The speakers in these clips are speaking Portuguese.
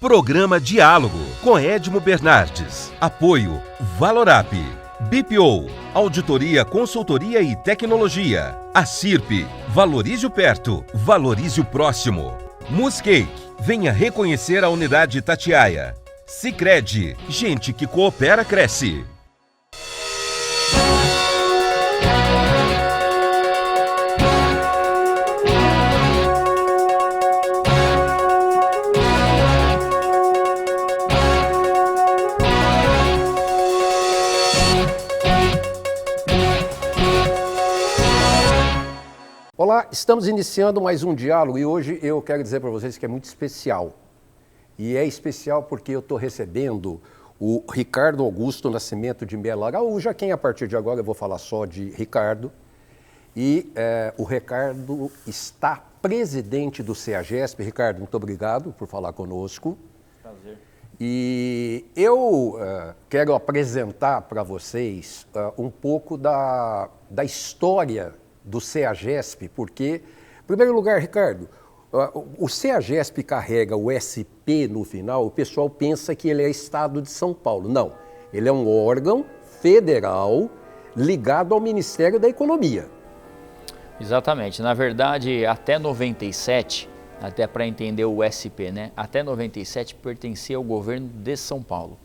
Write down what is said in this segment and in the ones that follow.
Programa Diálogo com Edmo Bernardes. Apoio Valorap, BPO, Auditoria, Consultoria e Tecnologia. A CIRP, valorize o perto, valorize o próximo. Muscake, venha reconhecer a unidade Itatiaia. Sicredi, gente que coopera cresce. Olá, estamos iniciando mais um diálogo e hoje eu quero dizer para vocês que é muito especial. E é especial porque eu estou recebendo o Ricardo Augusto Nascimento de Mello Araújo, a quem a partir de agora eu vou falar só de Ricardo. E o Ricardo está presidente do CEAGESP. Ricardo, muito obrigado por falar conosco. Prazer. E eu quero apresentar para vocês um pouco da história do CEAGESP, porque, em primeiro lugar, Ricardo, o CEAGESP carrega o SP no final, o pessoal pensa que ele é Estado de São Paulo. Não, ele é um órgão federal ligado ao Ministério da Economia. Exatamente. Na verdade, até 97, até para entender o SP, né? Até 97 pertencia ao governo de São Paulo.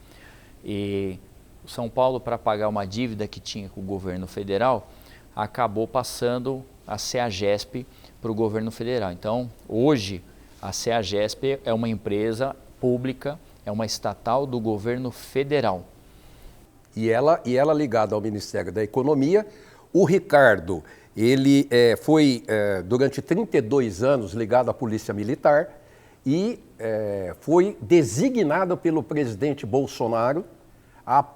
E São Paulo, para pagar uma dívida que tinha com o governo federal, acabou passando a CEAGESP para o governo federal. Então, hoje, a CEAGESP é uma empresa pública, é uma estatal do governo federal. E ela ligada ao Ministério da Economia. O Ricardo, ele foi durante 32 anos ligado à Polícia Militar e foi designado pelo presidente Bolsonaro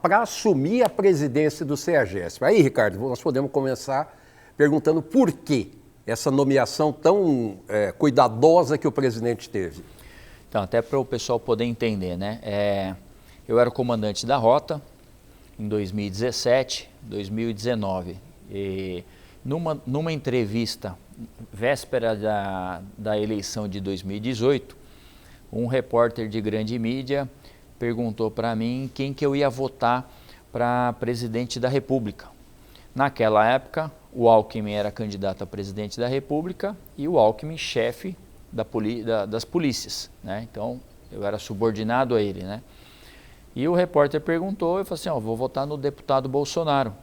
para assumir a presidência do CEAGESP. Aí, Ricardo, nós podemos começar perguntando por que essa nomeação tão cuidadosa que o presidente teve. Então, até para o pessoal poder entender, né? Eu era comandante da rota em 2017, 2019. E numa entrevista véspera da eleição de 2018, um repórter de grande mídia perguntou para mim quem que eu ia votar para presidente da República. Naquela época, o Alckmin era candidato a presidente da República e o Alckmin chefe das polícias, né? Então, eu era subordinado a ele, né? E o repórter perguntou, eu falei assim, vou votar no deputado Bolsonaro.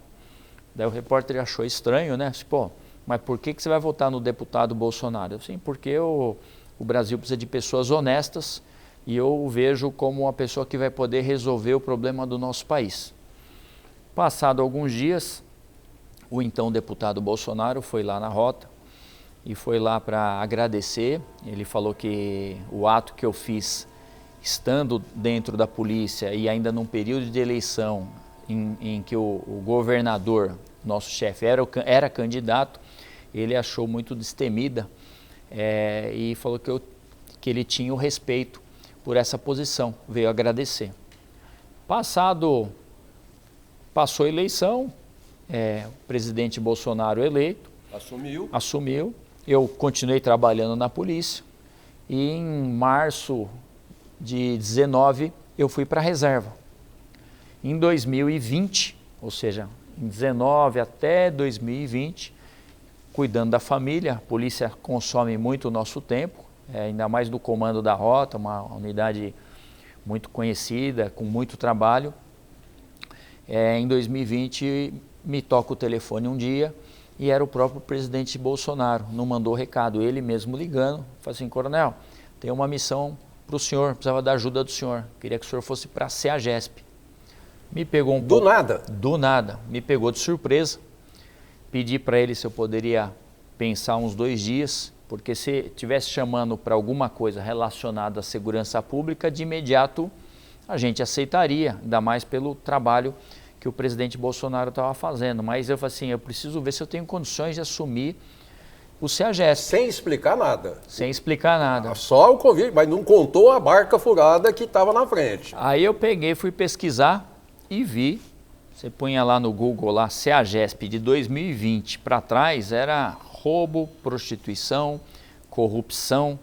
Daí o repórter achou estranho, né? Pô, mas por que você vai votar no deputado Bolsonaro? Eu falei, porque o Brasil precisa de pessoas honestas, e eu o vejo como uma pessoa que vai poder resolver o problema do nosso país. Passado alguns dias, o então deputado Bolsonaro foi lá na rota e foi lá para agradecer. Ele falou que o ato que eu fiz estando dentro da polícia e ainda num período de eleição em que o governador, nosso chefe, era candidato, ele achou muito destemida e falou que ele tinha o respeito por essa posição, veio agradecer. Passou a eleição, o presidente Bolsonaro eleito, assumiu, eu continuei trabalhando na polícia e em março de 19 eu fui para a reserva. Em 2020, ou seja, em 19 até 2020, cuidando da família, a polícia consome muito o nosso tempo, ainda mais do comando da rota, uma unidade muito conhecida, com muito trabalho. Em 2020, me toca o telefone um dia e era o próprio presidente Bolsonaro, não mandou recado, ele mesmo ligando, falou assim, coronel, tem uma missão para o senhor, precisava da ajuda do senhor, queria que o senhor fosse para a CEAGESP. Me pegou um pouco... Do nada, me pegou de surpresa, pedi para ele se eu poderia pensar uns 2 dias, porque se estivesse chamando para alguma coisa relacionada à segurança pública, de imediato a gente aceitaria, ainda mais pelo trabalho que o presidente Bolsonaro estava fazendo. Mas eu falei assim, eu preciso ver se eu tenho condições de assumir o CEAGESP. Sem explicar nada. Sem explicar nada. Só o convite, mas não contou a barca furada que estava na frente. Aí eu peguei, fui pesquisar e vi, você punha lá no Google, lá, CEAGESP de 2020 para trás, era roubo, prostituição, corrupção,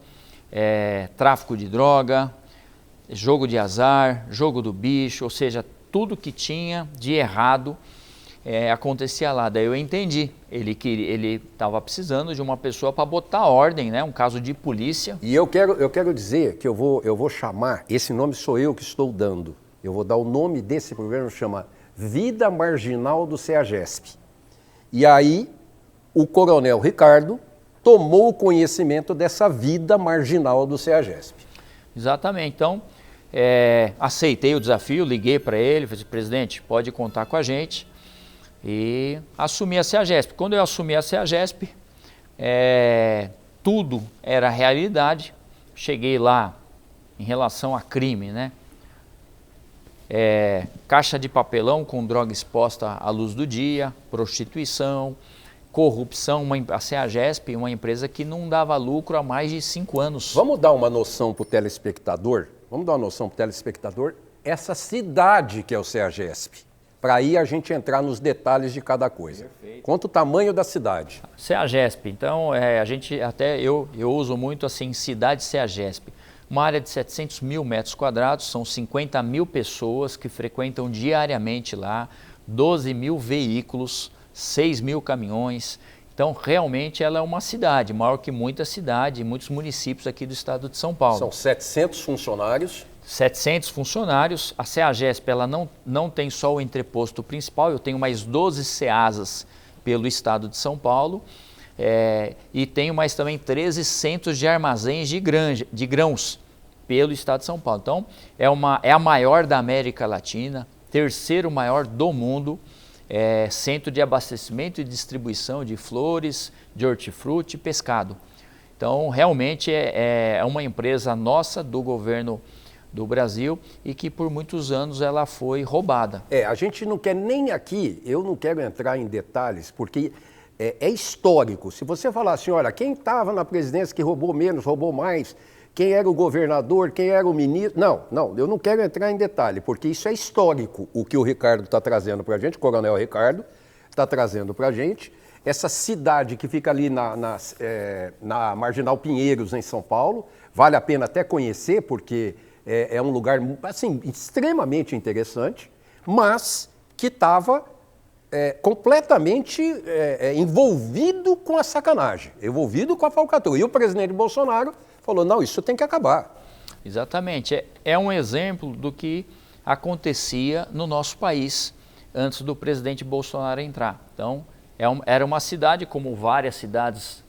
tráfico de droga, jogo de azar, jogo do bicho, ou seja, tudo que tinha de errado acontecia lá. Daí eu entendi, ele estava precisando de uma pessoa para botar ordem, né? Um caso de polícia. E eu quero dizer que eu vou chamar, esse nome sou eu que estou dando, eu vou dar o nome desse programa, chama Vida Marginal do CEAGESP. E aí o coronel Ricardo tomou conhecimento dessa vida marginal do CEAGESP. Exatamente, então aceitei o desafio, liguei para ele, falei, presidente, pode contar com a gente. E assumi a CEAGESP. Quando eu assumi a CEAGESP, tudo era realidade. Cheguei lá em relação a crime, né? Caixa de papelão com droga exposta à luz do dia, prostituição, corrupção. A CEAGESP, uma empresa que não dava lucro há mais de 5 anos. Vamos dar uma noção para o telespectador? Essa cidade que é o CEAGESP. Para aí a gente entrar nos detalhes de cada coisa. Perfeito. Conta o tamanho da cidade. CEAGESP, então eu uso muito assim, cidade CEAGESP. Uma área de 700 mil metros quadrados, são 50 mil pessoas que frequentam diariamente lá, 12 mil veículos, 6 mil caminhões. Então realmente ela é uma cidade, maior que muita cidade, muitos municípios aqui do estado de São Paulo. São 700 funcionários. 700 funcionários, a CEAGESP ela não tem só o entreposto principal, eu tenho mais 12 CEASAs pelo estado de São Paulo e tenho mais também 13 centros de armazéns de grãos pelo estado de São Paulo. Então é a maior da América Latina, terceiro maior do mundo, centro de abastecimento e distribuição de flores, de hortifruti e pescado. Então realmente é uma empresa nossa do governo do Brasil e que por muitos anos ela foi roubada. A gente não quer nem aqui, eu não quero entrar em detalhes, porque é histórico. Se você falar assim, olha, quem estava na presidência que roubou menos, roubou mais, quem era o governador, quem era o ministro... Não, eu não quero entrar em detalhe, porque isso é histórico, o que o Ricardo está trazendo para a gente, o coronel Ricardo está trazendo para a gente. Essa cidade que fica ali na Marginal Pinheiros, em São Paulo, vale a pena até conhecer, porque... é um lugar assim, extremamente interessante, mas que estava completamente envolvido com a sacanagem, envolvido com a falcatrua. E o presidente Bolsonaro falou, não, isso tem que acabar. Exatamente. É um exemplo do que acontecia no nosso país antes do presidente Bolsonaro entrar. Então, era uma cidade, como várias cidades,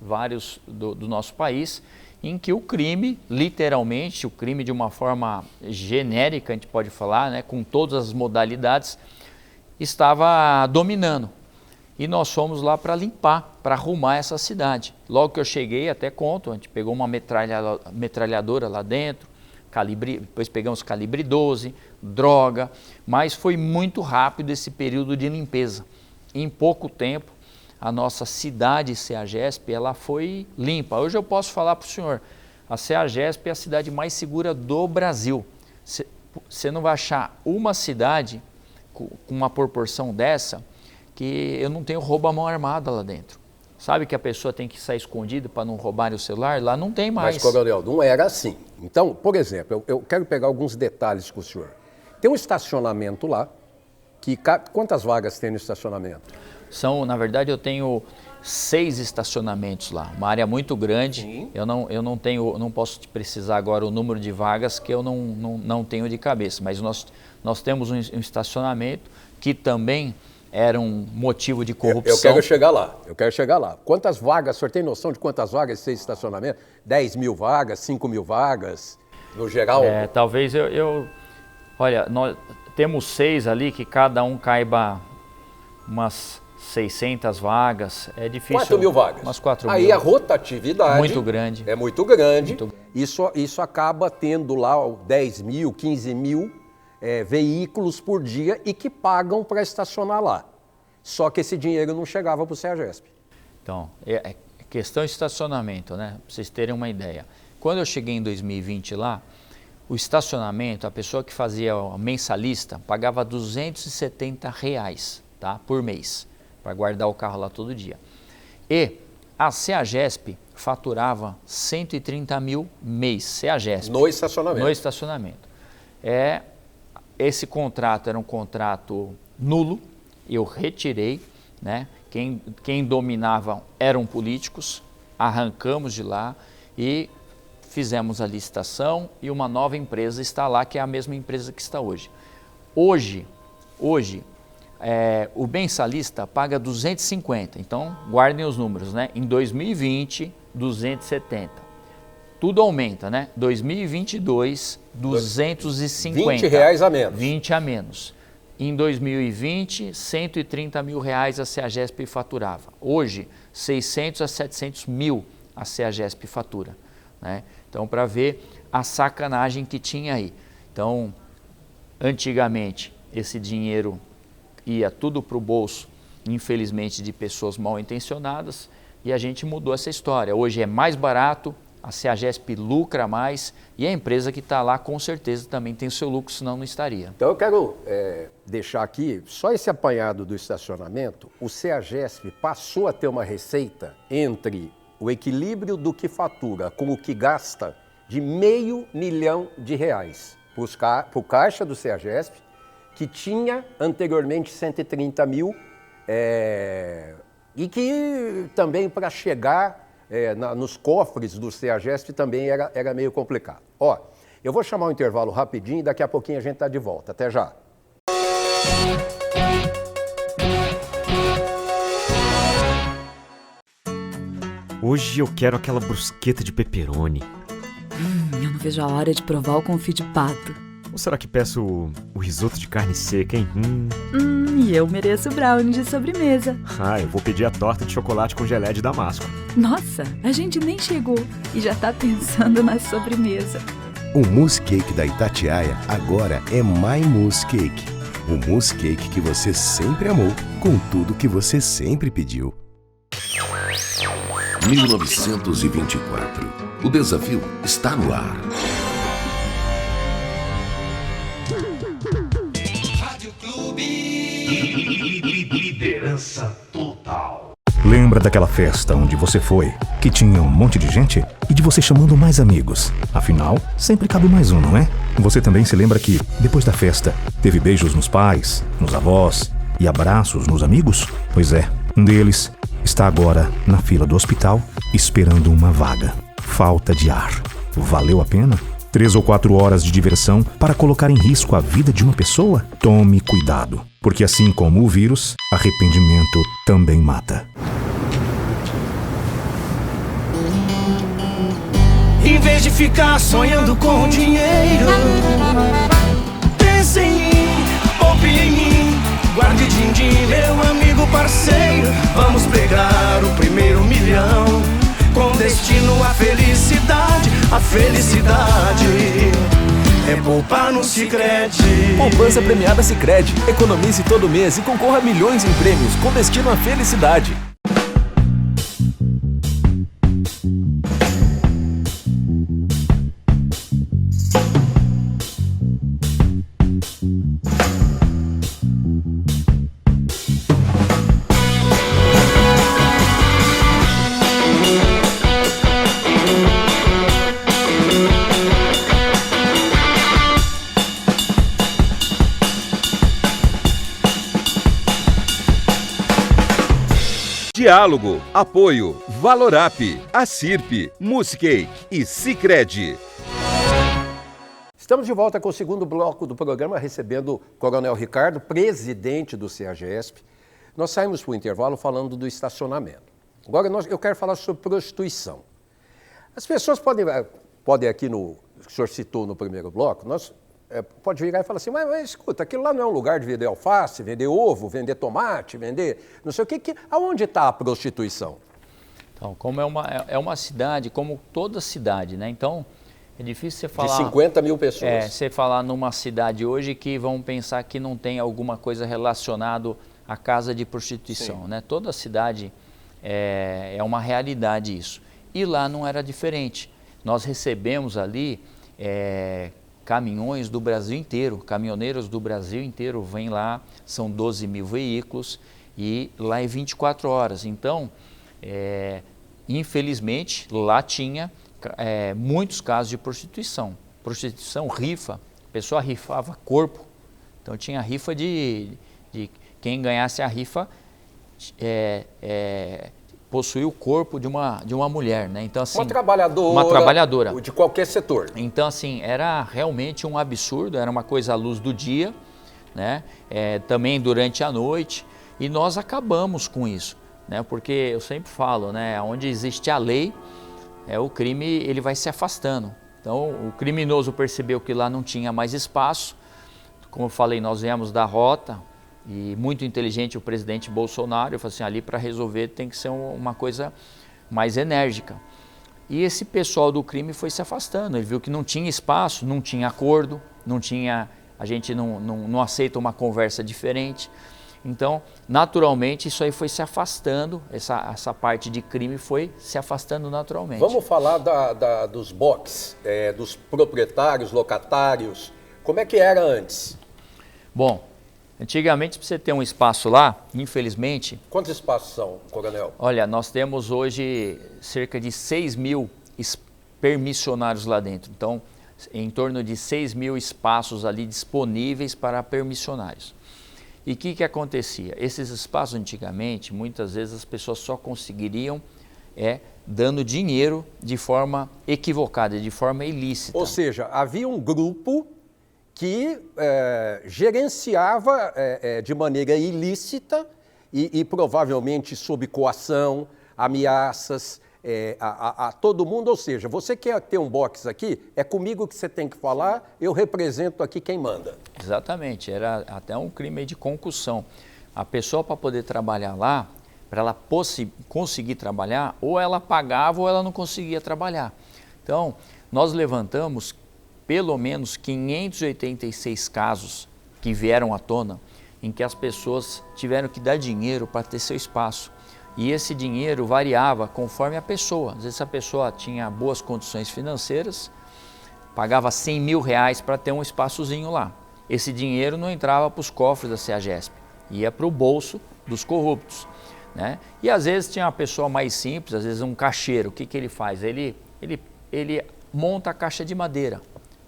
do nosso país, em que o crime, literalmente, o crime de uma forma genérica, a gente pode falar, né, com todas as modalidades, estava dominando. E nós fomos lá para limpar, para arrumar essa cidade. Logo que eu cheguei, até conto, a gente pegou uma metralhadora lá dentro, depois pegamos calibre 12, droga, mas foi muito rápido esse período de limpeza. Em pouco tempo, a nossa cidade CEAGESP, ela foi limpa. Hoje eu posso falar para o senhor, a CEAGESP é a cidade mais segura do Brasil. Você não vai achar uma cidade com uma proporção dessa que eu não tenho roubo à mão armada lá dentro. Sabe que a pessoa tem que sair escondida para não roubarem o celular? Lá não tem mais. Mas, coronel, não era assim. Então, por exemplo, eu quero pegar alguns detalhes com o senhor. Tem um estacionamento lá, quantas vagas tem no estacionamento? Na verdade, eu tenho 6 estacionamentos lá, uma área muito grande. Sim. Eu não posso te precisar agora o número de vagas que eu não tenho de cabeça, mas nós temos um estacionamento que também era um motivo de corrupção. Eu quero chegar lá. Quantas vagas, o senhor tem noção de quantas vagas esse estacionamento? 10 mil vagas, 5 mil vagas, no geral? Talvez olha, nós temos 6 ali que cada um caiba umas 600 vagas, é difícil. 4 mil vagas. Umas 4 Aí mil. a rotatividade muito grande. É muito grande. Isso acaba tendo lá 10 mil, 15 mil veículos por dia e que pagam para estacionar lá. Só que esse dinheiro não chegava para o CEAGESP. Então, questão de estacionamento, né? Para vocês terem uma ideia. Quando eu cheguei em 2020 lá, o estacionamento, a pessoa que fazia a mensalista pagava R$270, tá? Por mês, para guardar o carro lá todo dia. E a CEAGESP faturava 130 mil mês, CEAGESP. No estacionamento. No estacionamento. esse contrato era um contrato nulo, eu retirei, né? Quem dominava eram políticos, arrancamos de lá e fizemos a licitação e uma nova empresa está lá, que é a mesma empresa que está hoje. Hoje o mensalista paga 250, então guardem os números, né? Em 2020, 270. Tudo aumenta, né? 2022, 250. R$20 a menos. 20 a menos. Em 2020, 130 mil reais a CEAGESP faturava. Hoje, 600 a 700 mil a CEAGESP fatura, né? Então, para ver a sacanagem que tinha aí. Então, antigamente, esse dinheiro ia tudo para o bolso, infelizmente, de pessoas mal intencionadas, e a gente mudou essa história. Hoje é mais barato, a CEAGESP lucra mais e a empresa que está lá com certeza também tem o seu lucro, senão não estaria. Então eu quero deixar aqui, só esse apanhado do estacionamento, o CEAGESP passou a ter uma receita entre o equilíbrio do que fatura com o que gasta de R$500 milhão para o caixa do CEAGESP, que tinha anteriormente 130 mil e que também para chegar nos cofres do CEAGESP também era meio complicado. Ó, eu vou chamar um intervalo rapidinho e daqui a pouquinho a gente está de volta. Até já. Hoje eu quero aquela brusqueta de pepperoni. Eu não vejo a hora de provar o confit de pato. Ou será que peço o risoto de carne seca, hein? E eu mereço brownie de sobremesa. Eu vou pedir a torta de chocolate com gelé de damasco. Nossa, a gente nem chegou e já tá pensando na sobremesa. O Mousse Cake da Itatiaia agora é My Mousse Cake. O mousse cake que você sempre amou, com tudo que você sempre pediu. 1924. O desafio está no ar. Rádio Clube. Liderança total. Lembra daquela festa onde você foi, que tinha um monte de gente e de você chamando mais amigos? Afinal, sempre cabe mais um, não é? Você também se lembra que, depois da festa, teve beijos nos pais, nos avós e abraços nos amigos? Pois é, um deles está agora na fila do hospital esperando uma vaga. Falta de ar. Valeu a pena? 3 ou 4 horas de diversão para colocar em risco a vida de uma pessoa? Tome cuidado, porque assim como o vírus, arrependimento também mata. Em vez de ficar sonhando com dinheiro, pense em mim, poupe em mim, guarde din-din, meu amigo parceiro. Vamos pegar o primeiro milhão, com destino à felicidade. A felicidade é poupar no Sicredi. Poupança premiada Sicredi. Economize todo mês e concorra a milhões em prêmios com destino à felicidade. Diálogo, apoio, Valorap, Acirp, Mousse Cake e Sicredi. Estamos de volta com o segundo bloco do programa, recebendo o Coronel Ricardo, presidente do CEAGESP. Nós saímos para o intervalo falando do estacionamento. Agora eu quero falar sobre prostituição. As pessoas podem aqui, o senhor citou no primeiro bloco, pode virar e falar assim, mas escuta, aquilo lá não é um lugar de vender alface, vender ovo, vender tomate, vender não sei o que aonde está a prostituição? Então, como é uma cidade, como toda cidade, né? Então, é difícil você falar... De 50 mil pessoas. Você falar numa cidade hoje que vão pensar que não tem alguma coisa relacionada à casa de prostituição, né? Toda cidade é uma realidade isso. E lá não era diferente. Nós recebemos ali... caminhões do Brasil inteiro, caminhoneiros do Brasil inteiro vêm lá, são 12 mil veículos e lá é 24 horas. Então, infelizmente, lá tinha muitos casos de prostituição. Prostituição, rifa, A pessoa rifava corpo, então tinha rifa de quem ganhasse a rifa possuía o corpo de uma mulher, né? Então, assim, uma trabalhadora de qualquer setor. Então, assim, era realmente um absurdo, era uma coisa à luz do dia, né? Também durante a noite, e nós acabamos com isso, né? Porque eu sempre falo, né? Onde existe a lei, o crime ele vai se afastando. Então, o criminoso percebeu que lá não tinha mais espaço. Como eu falei, nós viemos da rota, e muito inteligente o presidente Bolsonaro, eu falei assim, ali para resolver tem que ser uma coisa mais enérgica. E esse pessoal do crime foi se afastando, ele viu que não tinha espaço, não tinha acordo, a gente não aceita uma conversa diferente. Então, naturalmente, isso aí foi se afastando, essa parte de crime foi se afastando naturalmente. Vamos falar dos box, dos proprietários, locatários, como é que era antes? Bom, antigamente, para você ter um espaço lá, infelizmente... Quantos espaços são, coronel? Olha, nós temos hoje cerca de 6 mil permissionários lá dentro. Então, em torno de 6 mil espaços ali disponíveis para permissionários. E o que acontecia? Esses espaços, antigamente, muitas vezes as pessoas só conseguiriam dando dinheiro de forma equivocada, de forma ilícita. Ou seja, havia um grupo que gerenciava de maneira ilícita e provavelmente sob coação, ameaças a todo mundo. Ou seja, você quer ter um box aqui, é comigo que você tem que falar, eu represento aqui quem manda. Exatamente, era até um crime de concussão. A pessoa, para poder trabalhar lá, para ela conseguir trabalhar, ou ela pagava ou ela não conseguia trabalhar. Então, nós levantamos pelo menos 586 casos que vieram à tona, em que as pessoas tiveram que dar dinheiro para ter seu espaço. E esse dinheiro variava conforme a pessoa. Às vezes a pessoa tinha boas condições financeiras, pagava 100 mil reais para ter um espaçozinho lá. Esse dinheiro não entrava para os cofres da CEAGESP, ia para o bolso dos corruptos, né? E às vezes tinha uma pessoa mais simples, às vezes um caixeiro. O que ele faz? Ele monta a caixa de madeira.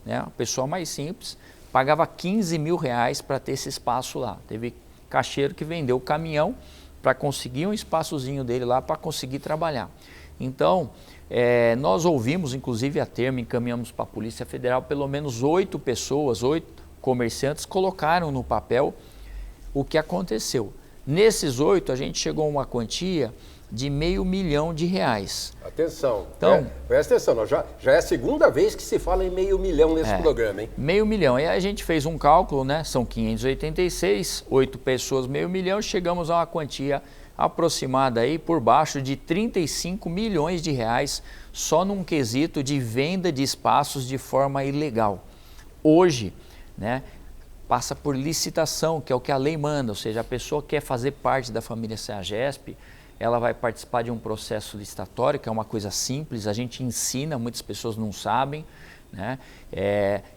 A pessoa mais simples pagava 15 mil reais para ter esse espaço lá. Teve caixeiro que vendeu o caminhão para conseguir um espaçozinho dele lá para conseguir trabalhar. Então, nós ouvimos, inclusive a termo, encaminhamos para a Polícia Federal, pelo menos 8 pessoas, 8 comerciantes colocaram no papel o que aconteceu. Nesses 8, a gente chegou a uma quantia de R$500 mil. Atenção, então, presta atenção, já é a segunda vez que se fala em R$500 mil nesse programa, hein? R$500 mil, e a gente fez um cálculo, né? São 586, 8 pessoas, R$500 mil, chegamos a uma quantia aproximada aí por baixo de 35 milhões de reais só num quesito de venda de espaços de forma ilegal. Hoje, né, passa por licitação, que é o que a lei manda, ou seja, a pessoa quer fazer parte da família CEAGESP, ela vai participar de um processo licitatório, que é uma coisa simples, a gente ensina, muitas pessoas não sabem, né?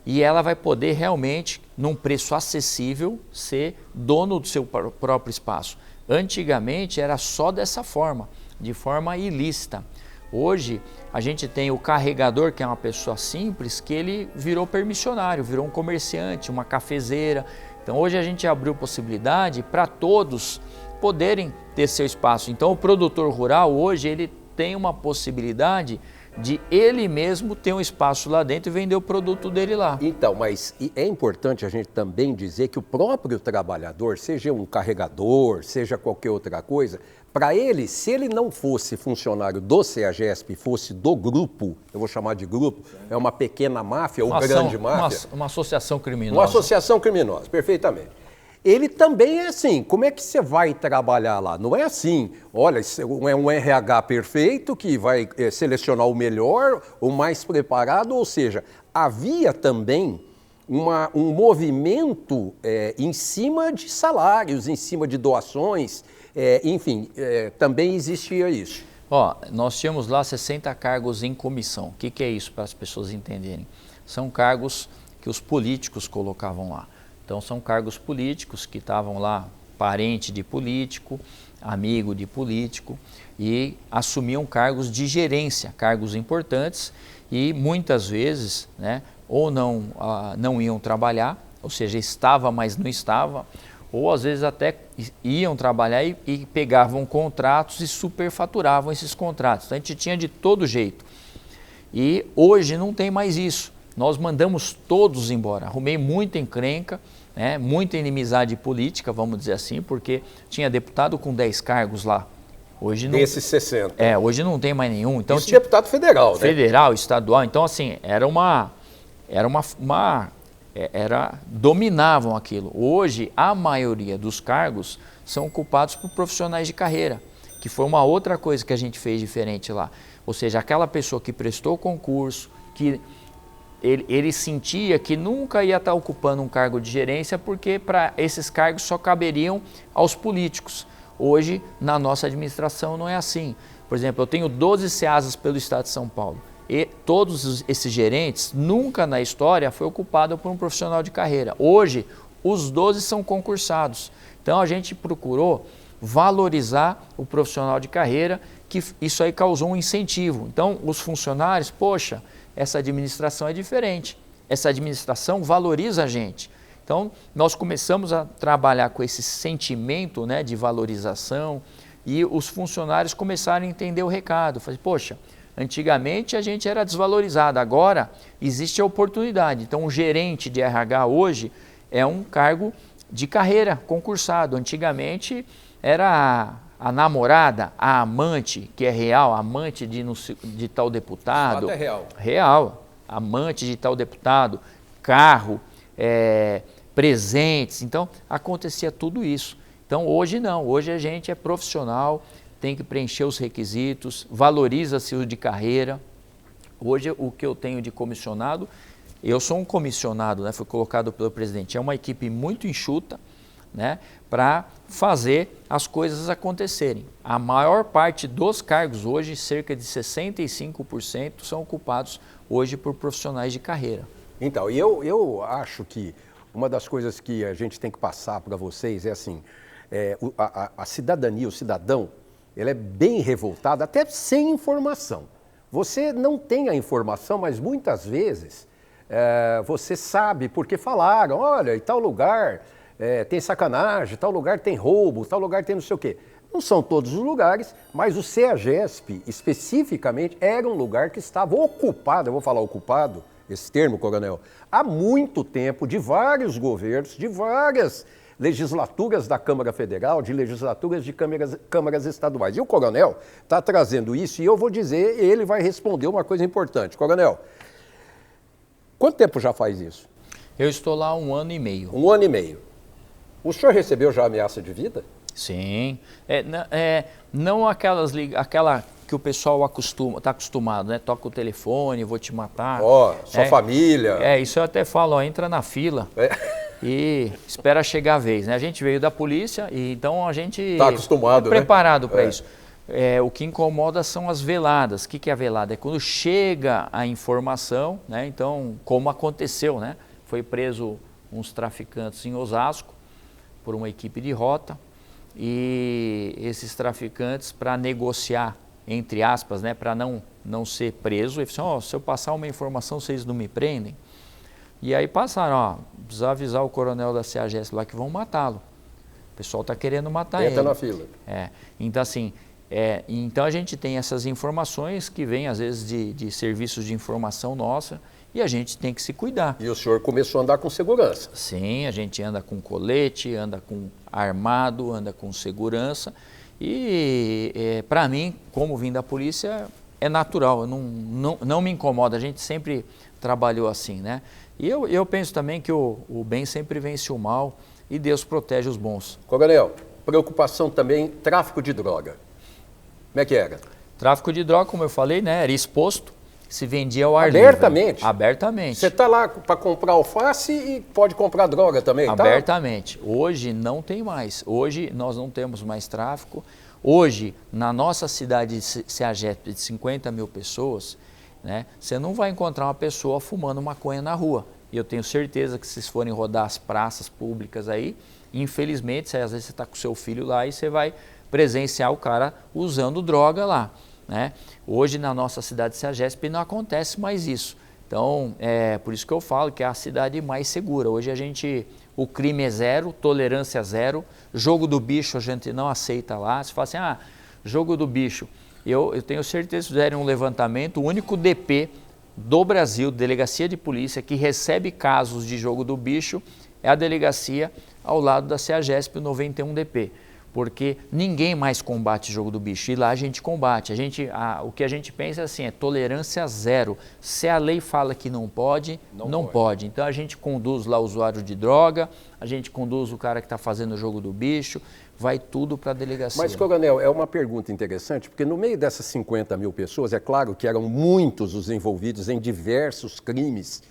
E ela vai poder realmente, num preço acessível, ser dono do seu próprio espaço. Antigamente era só dessa forma, de forma ilícita. Hoje a gente tem o carregador, que é uma pessoa simples, que ele virou permissionário, virou um comerciante, uma cafezeira. Então hoje a gente abriu possibilidade para todos poderem ter seu espaço. Então o produtor rural hoje ele tem uma possibilidade de ele mesmo ter um espaço lá dentro e vender o produto dele lá. Então, mas é importante a gente também dizer que o próprio trabalhador, seja um carregador, seja qualquer outra coisa, para ele, se ele não fosse funcionário do CEAGESP, fosse do grupo, eu vou chamar de grupo, é uma pequena máfia ou grande máfia. Uma associação criminosa. Uma associação criminosa, perfeitamente. Ele também é assim, como é que você vai trabalhar lá? Não é assim, olha, é um RH perfeito que vai selecionar o melhor, o mais preparado, ou seja, havia também um movimento em cima de salários, em cima de doações, enfim, também existia isso. Nós tínhamos lá 60 cargos em comissão. O que é isso para as pessoas entenderem? São cargos que os políticos colocavam lá. Então são cargos políticos que estavam lá, parente de político, amigo de político, e assumiam cargos de gerência, cargos importantes, e muitas vezes, né, ou não iam trabalhar, ou seja, estava, mas não estava, ou às vezes até iam trabalhar e pegavam contratos e superfaturavam esses contratos. Então a gente tinha de todo jeito. E hoje não tem mais isso. Nós mandamos todos embora. Arrumei muita encrenca, né, muita inimizade política, vamos dizer assim, porque tinha deputado com 10 cargos lá. Hoje não, desses 60. Hoje não tem mais nenhum. Então, isso deputado federal, né? Federal, estadual. Então, assim, dominavam aquilo. Hoje, a maioria dos cargos são ocupados por profissionais de carreira, que foi uma outra coisa que a gente fez diferente lá. Ou seja, aquela pessoa que prestou o concurso, que ele sentia que nunca ia estar ocupando um cargo de gerência, porque para esses cargos só caberiam aos políticos. Hoje, na nossa administração, não é assim. Por exemplo, eu tenho 12 CEASAs pelo Estado de São Paulo. E todos esses gerentes, nunca na história foi ocupado por um profissional de carreira. Hoje, os 12 são concursados. Então, a gente procurou valorizar o profissional de carreira, que isso aí causou um incentivo. Então, os funcionários, poxa, essa administração é diferente. Essa administração valoriza a gente. Então, nós começamos a trabalhar com esse sentimento, né, de valorização, e os funcionários começaram a entender o recado. Falei, poxa, antigamente a gente era desvalorizado, agora existe a oportunidade. Então, o gerente de RH hoje é um cargo de carreira, concursado. Antigamente era a namorada, a amante, que é real, amante de tal deputado. É real. Real, amante de tal deputado, carro, presentes. Então, acontecia tudo isso. Então, hoje não. Hoje a gente é profissional, tem que preencher os requisitos, valoriza-se o de carreira. Hoje, o que eu tenho de comissionado, eu sou um comissionado, né, foi colocado pelo presidente. É uma equipe muito enxuta, né, para fazer as coisas acontecerem. A maior parte dos cargos hoje, cerca de 65%, são ocupados hoje por profissionais de carreira. Então, eu acho que uma das coisas que a gente tem que passar para vocês é assim, a cidadania, o cidadão, ele é bem revoltado, até sem informação. Você não tem a informação, mas muitas vezes você sabe porque falaram, olha, em tal lugar tem sacanagem, tal lugar tem roubo, tal lugar tem não sei o quê. Não são todos os lugares, mas o CEAGESP, especificamente, era um lugar que estava ocupado, eu vou falar ocupado, esse termo, coronel, há muito tempo, de vários governos, de várias legislaturas da Câmara Federal, de legislaturas de câmaras estaduais. E o coronel está trazendo isso e eu vou dizer, ele vai responder uma coisa importante. Coronel, quanto tempo já faz isso? Eu estou lá há 1 ano e meio. 1 ano e meio. O senhor recebeu já ameaça de vida? Sim. Não aquela que o pessoal está acostumado, né? Toca o telefone, vou te matar. Sua família. Isso eu até falo, entra na fila e espera chegar a vez, né? A gente veio da polícia e então a gente está acostumado, preparado para isso. O que incomoda são as veladas. O que é a velada? É quando chega a informação, né? Então, como aconteceu, né? Foi preso uns traficantes em Osasco por uma equipe de rota e esses traficantes, para negociar, entre aspas, né, para não ser preso, eles falaram, se eu passar uma informação, vocês não me prendem? E aí passaram, precisa avisar o coronel da CEAGESP lá que vão matá-lo. O pessoal está querendo matar ele. Entra na fila. Então, assim, então a gente tem essas informações que vêm, às vezes, de serviços de informação nossa, e a gente tem que se cuidar. E o senhor começou a andar com segurança? Sim, a gente anda com colete, anda com armado, anda com segurança. E para mim, como vim da polícia, é natural, não me incomoda. A gente sempre trabalhou assim, né? E eu penso também que o bem sempre vence o mal e Deus protege os bons. Coronel, preocupação também, tráfico de droga. Como é que era? Tráfico de droga, como eu falei, né? Era exposto. Se vendia ao ar abertamente? Livre. Abertamente. Você está lá para comprar alface e pode comprar droga também, abertamente. Tá? Hoje não tem mais. Hoje nós não temos mais tráfico. Hoje, na nossa cidade de CEAGESP de 50 mil pessoas, né, você não vai encontrar uma pessoa fumando maconha na rua. E eu tenho certeza que se vocês forem rodar as praças públicas aí, infelizmente, às vezes você está com o seu filho lá e você vai presenciar o cara usando droga lá. Né? Hoje na nossa cidade de CEAGESP não acontece mais isso. Então, por isso que eu falo que é a cidade mais segura. Hoje o crime é zero, tolerância zero, jogo do bicho a gente não aceita lá. Se fala assim, jogo do bicho, eu tenho certeza que fizerem um levantamento, o único DP do Brasil, Delegacia de Polícia, que recebe casos de jogo do bicho, é a delegacia ao lado da CEAGESP, o 91DP. Porque ninguém mais combate jogo do bicho, e lá a gente combate. O que a gente pensa assim, é tolerância zero. Se a lei fala que não pode, não pode. Então a gente conduz lá o usuário de droga, a gente conduz o cara que está fazendo o jogo do bicho, vai tudo para a delegacia. Mas, Coronel, é uma pergunta interessante, porque no meio dessas 50 mil pessoas, é claro que eram muitos os envolvidos em diversos crimes,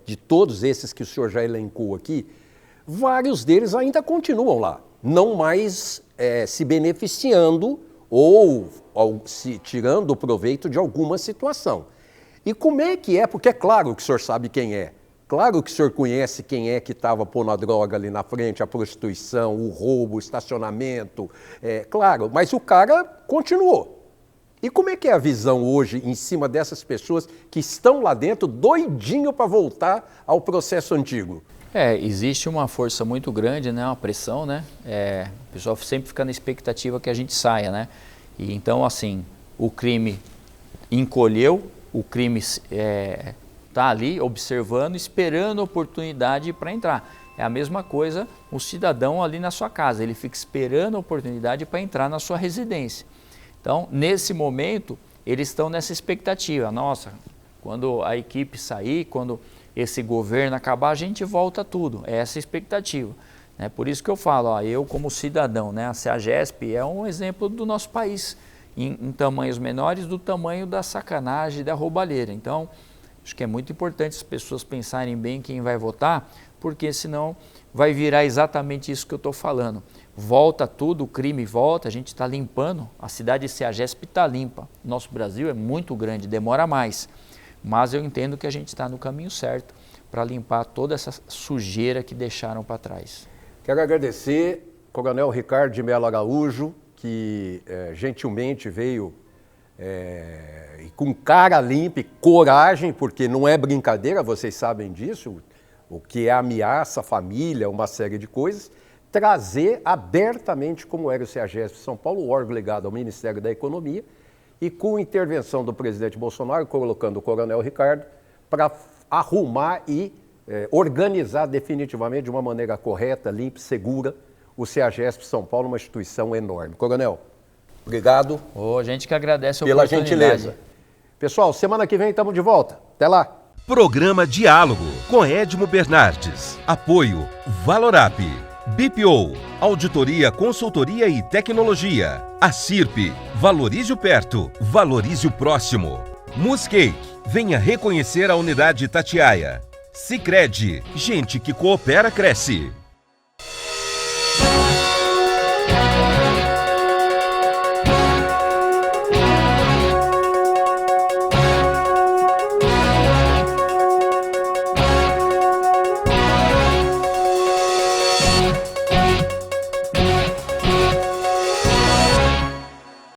de todos esses que o senhor já elencou aqui, vários deles ainda continuam lá, não mais se beneficiando ou se tirando proveito de alguma situação. E como é que é? Porque é claro que o senhor sabe quem é. Claro que o senhor conhece quem é que estava pondo a droga ali na frente, a prostituição, o roubo, o estacionamento. Claro, mas o cara continuou. E como é que é a visão hoje em cima dessas pessoas que estão lá dentro doidinho para voltar ao processo antigo? Existe uma força muito grande, né? Uma pressão, né? O pessoal sempre fica na expectativa que a gente saia, né? E então, assim, o crime encolheu, o crime está ali observando, esperando a oportunidade para entrar. É a mesma coisa o cidadão ali na sua casa, ele fica esperando a oportunidade para entrar na sua residência. Então, nesse momento, eles estão nessa expectativa. Nossa, quando a equipe sair, quando esse governo acabar, a gente volta a tudo. É essa a expectativa. Por isso que eu falo, eu como cidadão, né, a CEAGESP é um exemplo do nosso país, em tamanhos menores, do tamanho da sacanagem, da roubalheira. Então, acho que é muito importante as pessoas pensarem bem quem vai votar, porque senão vai virar exatamente isso que eu estou falando. Volta tudo, o crime volta, a gente está limpando, a cidade de CEAGESP está limpa. Nosso Brasil é muito grande, demora mais. Mas eu entendo que a gente está no caminho certo para limpar toda essa sujeira que deixaram para trás. Quero agradecer ao Coronel Ricardo de Mello Araújo, que gentilmente veio com cara limpa e coragem, porque não é brincadeira, vocês sabem disso, o que é ameaça à família, uma série de coisas, trazer abertamente como era o CEAGESP São Paulo, o órgão ligado ao Ministério da Economia, e com intervenção do presidente Bolsonaro, colocando o Coronel Ricardo, para arrumar e organizar definitivamente de uma maneira correta, limpa e segura o CEAGESP São Paulo, uma instituição enorme. Coronel, obrigado. A gente que agradece a pela oportunidade. gentileza. Pessoal, semana que vem estamos de volta. Até lá. Programa Diálogo com Edmo Bernardes. Apoio Valorap. BPO, Auditoria, Consultoria e Tecnologia. A CIRP, Valorize o Perto, Valorize o Próximo. Muscake, venha reconhecer a unidade Itatiaia. Sicredi, gente que coopera cresce.